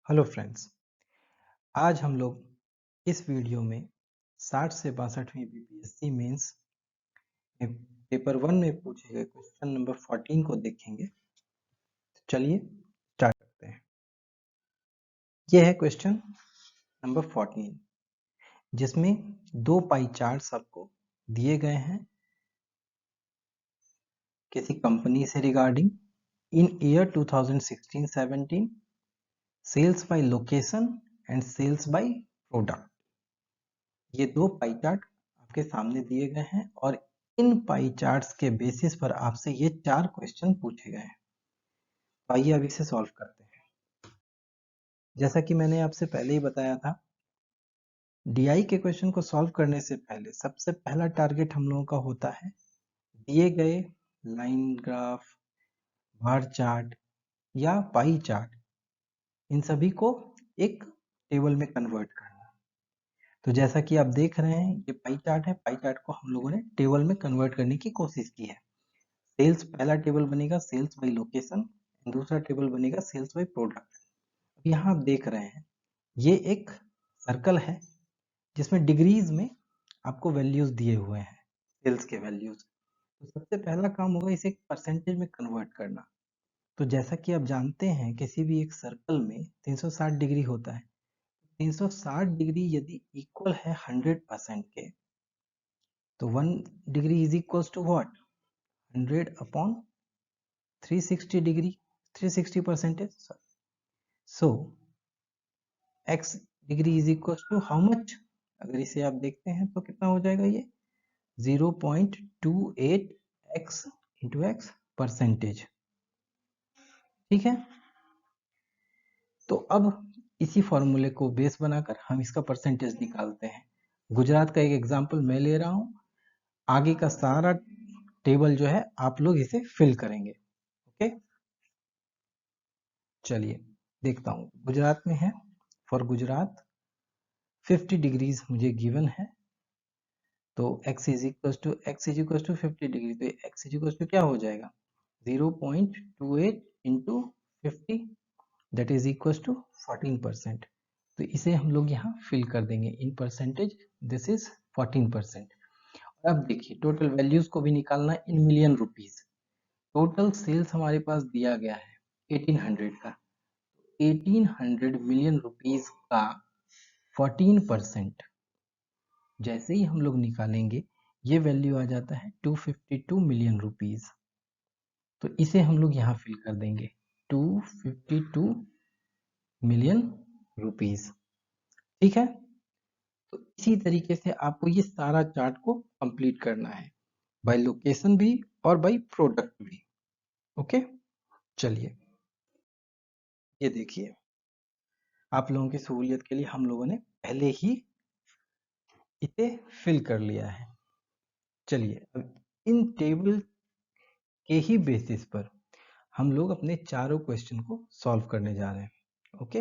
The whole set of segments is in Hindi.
हेलो फ्रेंड्स, आज हम लोग इस वीडियो में 60 से 62वीं बीपीएससी मेंस में पेपर 1 में पूछे गए क्वेश्चन नंबर 14 को देखेंगे। तो चलिए स्टार्ट करते हैं। यह है क्वेश्चन नंबर 14 जिसमें दो पाई चार्ट्स आपको दिए गए हैं किसी कंपनी से regarding in year 2016-17 sales by location and sales by product. ये दो पाई चार्ट आपके सामने दिए गए हैं और इन पाई चार्ट्स के बेसिस पर आपसे ये 4 क्वेश्चन पूछे गए हैं। आइए अब इसे सॉल्व करते हैं। जैसा कि मैंने आपसे पहले ही बताया था, डीआई के क्वेश्चन को सॉल्व करने से पहले सबसे पहला टारगेट हम लोगों का होता है दिए गए लाइन ग्राफ, बार चार्ट या पाई चार्ट, इन सभी को एक टेबल में कन्वर्ट करना। तो जैसा कि आप देख रहे हैं, ये पाई चार्ट है। पाई चार्ट को हम लोगों ने टेबल में कन्वर्ट करने की कोशिश की है। सेल्स पहला टेबल बनेगा सेल्स बाय लोकेशन, दूसरा टेबल बनेगा सेल्स बाय प्रोडक्ट। अब यहाँ आप देख रहे हैं ये एक सर्कल है जिसमें डिग्रीज में आपको वैल्यूज दिए हुए हैं, सेल्स के वैल्यूज। तो सबसे पहला काम होगा इसे एक परसेंटेज में कन्वर्ट करना। तो जैसा कि आप जानते हैं किसी भी एक सर्कल में 360 डिग्री होता है। 360 डिग्री यदि इक्वल है 100% के, तो 1 degree is equals to what, 100 upon 360 degree, 360 percentage. So x degree is equal to how much, अगर इसे आप देखते हैं तो कितना हो जाएगा ये 0.28 x इंटू एक्स परसेंटेज। ठीक है, तो अब इसी फॉर्मूले को बेस बनाकर हम इसका परसेंटेज निकालते हैं। गुजरात का एक एग्जांपल मैं ले रहा हूं, आगे का सारा टेबल जो है आप लोग इसे फिल करेंगे। ओके, चलिए देखता हूं। गुजरात में है, फॉर गुजरात 50 डिग्रीज मुझे गिवन है, तो x is equal to 50 degree, तो x इज इक्वल टू क्या हो जाएगा 0.28 into 50, that is equal to 14%। तो इसे हम लोग यहाँ फिल कर देंगे इन परसेंटेज, दिस इज 14%। अब देखिए टोटल वैल्यूज को भी निकालना in million rupees. Total sales हमारे पास दिया गया है 1800 का, 1800 मिलियन रुपीज का 14% जैसे ही हम लोग निकालेंगे ये वैल्यू आ जाता है 252 मिलियन रुपीज। तो इसे हम लोग यहाँ फिल कर देंगे 252 मिलियन रुपीज। ठीक है, तो इसी तरीके से आपको ये सारा चार्ट को कंप्लीट करना है, बाय लोकेशन भी और बाय प्रोडक्ट भी। ओके, चलिए ये देखिए, आप लोगों की सहूलियत के लिए हम लोगों ने पहले ही इसे फिल कर लिया है। चलिए अब इन टेबल के ही बेसिस पर हम लोग अपने चारों क्वेश्चन को सॉल्व करने जा रहे हैं। ओके,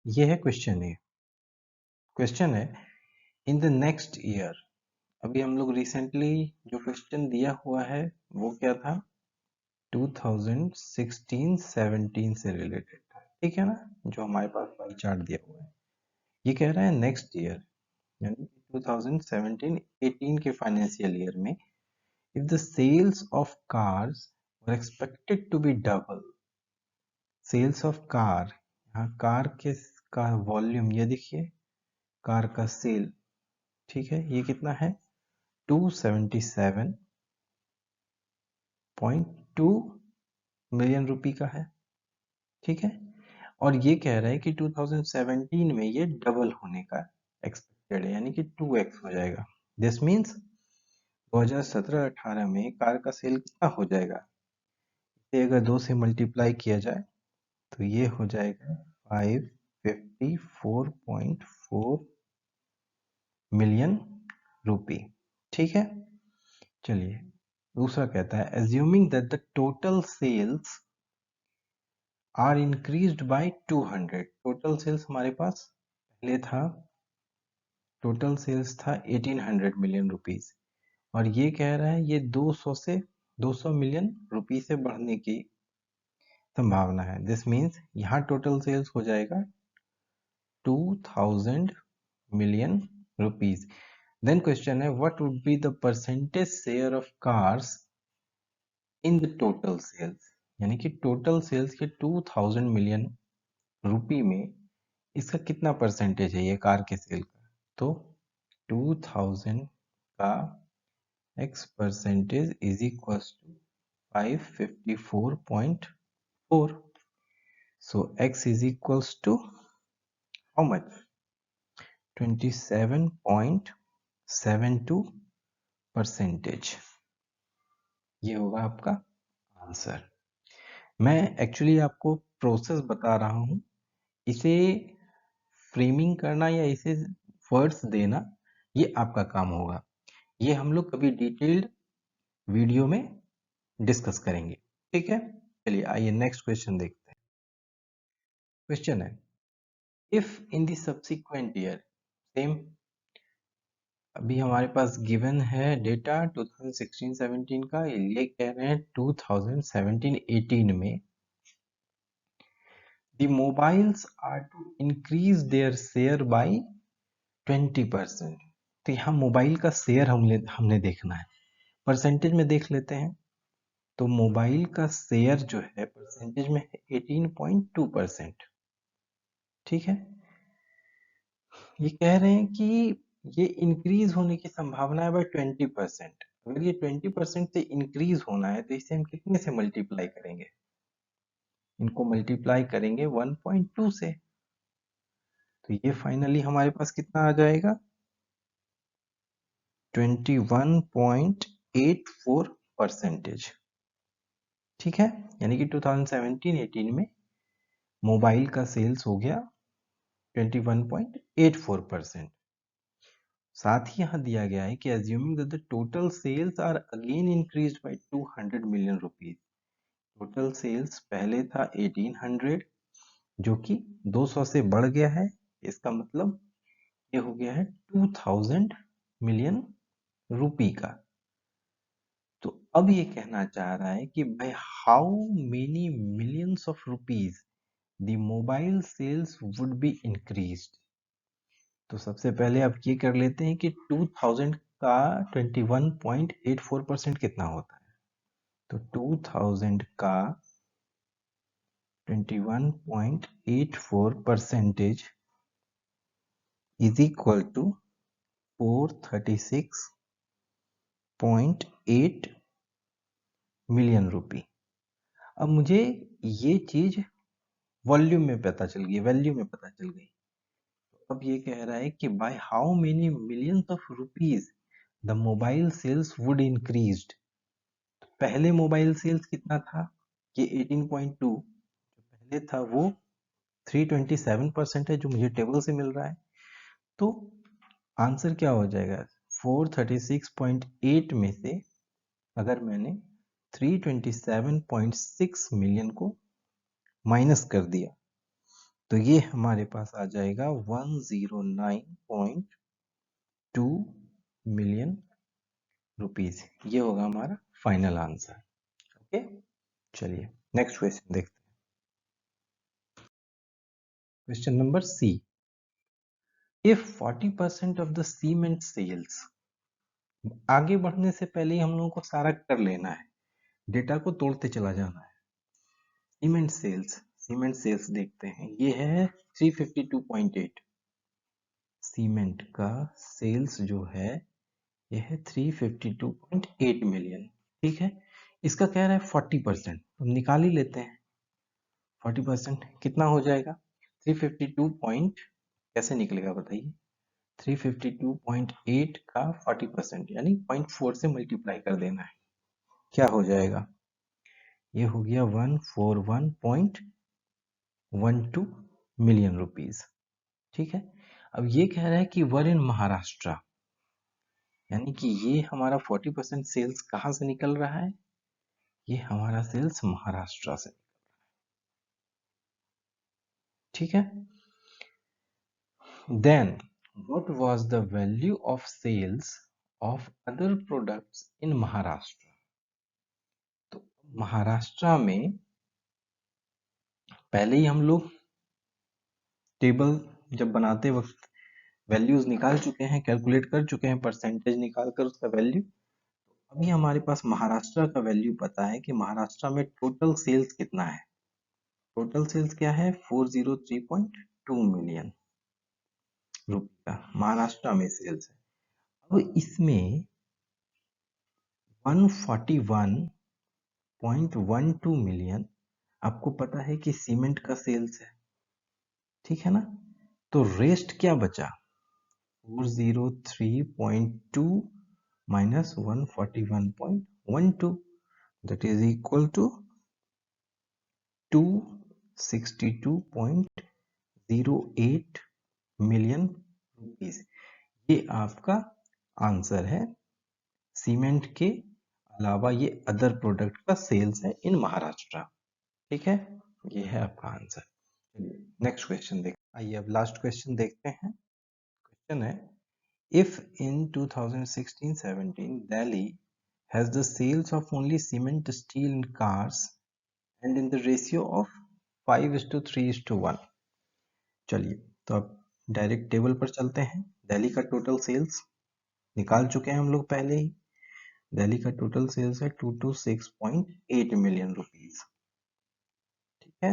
ये है क्वेश्चन ए। क्वेश्चन है इन द नेक्स्ट ईयर। अभी हम लोग रिसेंटली जो क्वेश्चन दिया हुआ है वो क्या था, 2016-17 से रिलेटेड था। ठीक है ना, जो हमारे पास पाई चार्ट दिया हुआ है ये कह रहा है नेक्स्ट ईयर यानी 2017-18 के फाइनेंशियल ईयर में if the sales of cars were expected to be double, sales of car, यहाँ कार के का वॉल्यूम ये देखिए, कार का सेल, ठीक है, ये कितना है 277.2 मिलियन रुपी का है। ठीक है, और ये कह रहा है कि 2017 में ये डबल होने का एक्सपेक्टेड है, यानी कि 2x हो जाएगा। दिस मीन्स 2017-18 में कार का सेल कितना हो जाएगा, इसे अगर 2 से मल्टीप्लाई किया जाए तो ये हो जाएगा 554.4 मिलियन रुपी। ठीक है, चलिए दूसरा कहता है assuming that the total sales are increased by 200। Total sales हमारे पास पहले था, टोटल सेल्स था 1800 मिलियन रुपीस, और ये कह रहा है ये 200 से 200 मिलियन रुपीस से बढ़ने की संभावना है। दिस मीन्स यहाँ टोटल सेल्स हो जाएगा 2000 मिलियन रुपीस। देन क्वेश्चन है what would be the percentage share of cars in the total sales, यानी कि टोटल सेल्स के 2000 मिलियन रुपी में इसका कितना परसेंटेज है ये कार के सेल का। तो 2000 का x percentage is equal to 554.4. So x is equals to how much? 27.72 percentage. ये होगा आपका आंसर। मैं एक्चुअली आपको प्रोसेस बता रहा हूँ, इसे फ्रेमिंग करना या इसे वर्ड्स देना ये आपका काम होगा। ये हम लोग कभी डिटेल्ड वीडियो में डिस्कस करेंगे, ठीक है। चलिए आइए नेक्स्ट क्वेश्चन देखते हैं। क्वेश्चन है if in the subsequent year, same अभी हमारे पास गिवन है डेटा 2016-17 का, ये कह रहे हैं 2017-18 में the mobiles are to increase their share by 20%। तो यहाँ मोबाइल का शेयर हमने देखना है, परसेंटेज में देख लेते हैं। तो मोबाइल का शेयर जो है परसेंटेज में है 18.2%, ठीक है। ये कह रहे हैं कि ये इंक्रीज होने की संभावना है बाय 20%। अगर ये 20% से इंक्रीज होना है तो इसे हम कितने से मल्टीप्लाई करेंगे? इनको मल्टीप्लाई करेंगे 1.2 से। तो ये फाइनली हमारे पास कितना आ जाएगा? 21.84 परसेंटेज, ठीक है। यानी कि 2017-18 में मोबाइल का सेल्स हो गया 21.84%। साथ ही यहाँ दिया गया है कि assuming that the total sales are again increased by 200 million rupees। Total sales पहले था 1800 जो कि 200 से बढ़ गया है, इसका मतलब ये हो गया है 2000 मिलियन रुपी का। तो अब ये कहना चाह रहा है कि by how many millions of rupees the mobile sales would be increased. तो सबसे पहले आप ये कर लेते हैं कि 2000 का 21.84% कितना होता है। तो 2000 का 21.84 percentage is equal to 436.8 million rupee. अब मुझे ये चीज वॉल्यूम में पता चल गई, वैल्यू में पता चल गई। तो अब ये कह रहा है कि by how many millions of rupees the mobile sales would increased. पहले मोबाइल सेल्स कितना था? ये 18.2 जो पहले था वो 327% है जो मुझे टेबल से मिल रहा है। तो आंसर क्या हो जाएगा? 436.8 में से अगर मैंने 327.6 मिलियन को माइनस कर दिया तो ये हमारे पास आ जाएगा 109.2 मिलियन रुपीस। ये होगा हमारा फाइनल आंसर। ओके, चलिए नेक्स्ट क्वेश्चन देखते हैं। Question number C, if 40% of the cement sales, आगे बढ़ने से पहले ही हम लोगों को सारा कर लेना है, डेटा को तोड़ते चला जाना है। सीमेंट सेल्स देखते हैं, ये है 352.8। सीमेंट का सेल्स जो है ये है 352.8 मिलियन, ठीक है। इसका कह रहा है 40%, तो निकाल ही लेते हैं। 40% कितना हो जाएगा? 352 पॉइंट कैसे निकलेगा बताइए? 352.8 का 40% यानी 0.4 से मल्टीप्लाई कर देना है। क्या हो जाएगा? ये हो गया 141.12 मिलियन रुपीस, ठीक है। अब ये कह रहा है कि वर इन महाराष्ट्र, यानी कि ये हमारा 40% सेल्स कहाँ से निकल रहा है? ये हमारा सेल्स महाराष्ट्र से, ठीक है। Then what was the value of sales of other products in Maharashtra. Maharashtra में पहले ही हम लोग टेबल जब बनाते वक्त वैल्यूज निकाल चुके हैं, कैलकुलेट कर चुके हैं, परसेंटेज निकाल कर उसका वैल्यू। अभी हमारे पास महाराष्ट्र का वैल्यू पता है कि महाराष्ट्र में टोटल सेल्स कितना है। टोटल सेल्स क्या है? 403.2 मिलियन रुपए का महाराष्ट्र में सेल्स है। अब इसमें 141.12 मिलियन आपको पता है कि सीमेंट का सेल्स है, ठीक है ना? तो रेस्ट क्या बचा? 403.2 minus 141.12, that is equal to 262.08 million rupees. ये आपका आंसर है। सीमेंट के अलावा ये अदर प्रोडक्ट का सेल्स है इन महाराष्ट्र, ठीक है? ये है आपका आंसर। नेक्स्ट क्वेश्चन देखते हैं। आइए अब लास्ट क्वेश्चन देखते हैं। क्वेश्चन है, if in 2016-17 Delhi has the sales of only cement, steel and cars and in the ratio of 5:3:1। चलिए तो अब डायरेक्ट टेबल पर चलते हैं। दिल्ली का टोटल सेल्स निकाल चुके हैं हम लोग पहले ही। दिल्ली का टोटल सेल्स है 226.8 मिलियन रुपीस, ठीक है?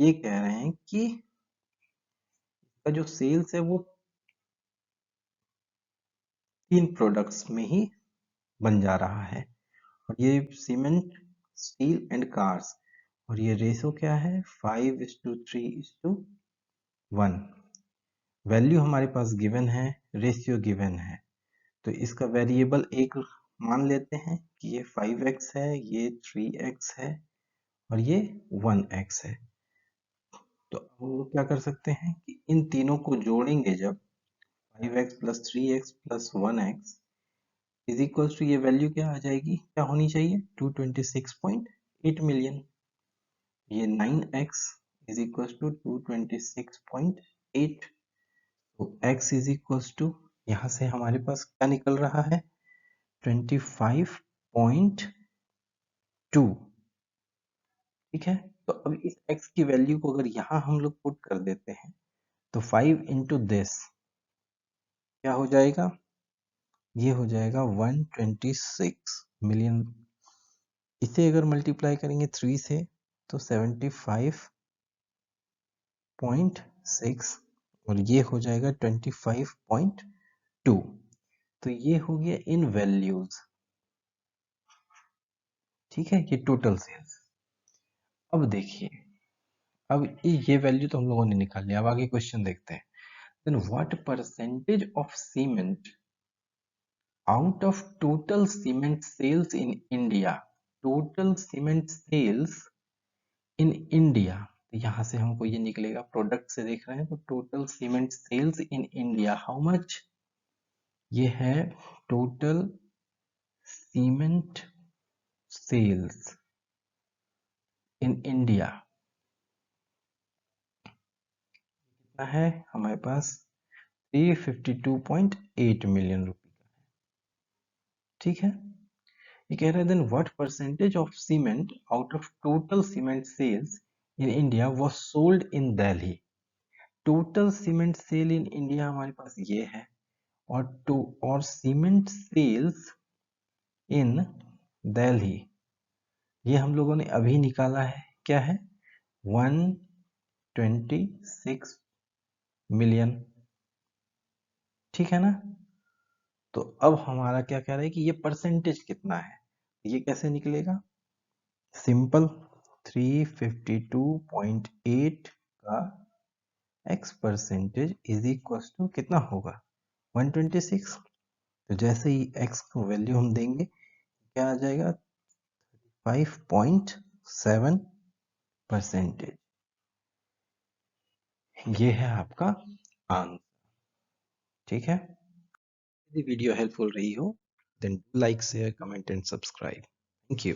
ये कह रहे हैं कि इसका जो सेल्स है वो 3 प्रोडक्ट्स में ही बन जा रहा है, और ये सीमेंट, स्टील एंड कार्स, और ये रेशो क्या है? 5:3:1। वैल्यू हमारे पास गिवन है, रेशियो गिवन है, तो इसका वेरिएबल एक मान लेते हैं कि ये 5x है, ये 3x है और ये 1x है। तो हम लोग क्या कर सकते हैं कि इन तीनों को जोड़ेंगे जब 5x plus 3x plus 1x is equal to, ये वैल्यू क्या आ जाएगी, क्या होनी चाहिए? 226.8 मिलियन। ये 9x इज इक्वल टू 226.8, तो x इज इक्वल टू, यहाँ से हमारे पास क्या निकल रहा है? 25.2, ठीक है? तो अब इस x की वैल्यू को अगर यहाँ हम लोग पुट कर देते हैं तो 5 इंटू दिस क्या हो जाएगा? ये हो जाएगा 126 मिलियन। इसे अगर मल्टीप्लाई करेंगे 3 से तो 75.6 और ये हो जाएगा 25.2। तो ये हो गया इन वैल्यूज, ठीक है? ये टोटल सेल्स। अब देखिए, अब ये वैल्यू तो हम लोगों ने निकाल लिया। अब आगे क्वेश्चन देखते हैं। Then what percentage of cement out of total cement sales in India? Total cement sales in India, तो यहां से हमको ये निकलेगा, प्रोडक्ट से देख रहे हैं तो total cement sales in India how much? ये है total cement sales in India, कितना है हमारे पास? 352.8 मिलियन रुपए का है, ठीक है? ये कह रहा है then what percentage of cement out of total cement sales in India was sold in Delhi. Total cement sale in India हमारे पास ये है, और सीमेंट सेल्स इन दिल्ली ये हम लोगों ने अभी निकाला है, क्या है? 126 मिलियन, ठीक है ना? तो अब हमारा क्या कह रहा है कि ये परसेंटेज कितना है, ये कैसे निकलेगा? सिंपल, 352.8 का x percentage is equal to कितना होगा? 126। तो जैसे ही x को वैल्यू हम देंगे क्या आ जाएगा? 5.7 परसेंटेज। ये है आपका आंसर, ठीक है? यदि वीडियो हेल्पफुल रही हो then like, share, comment and subscribe. Thank you.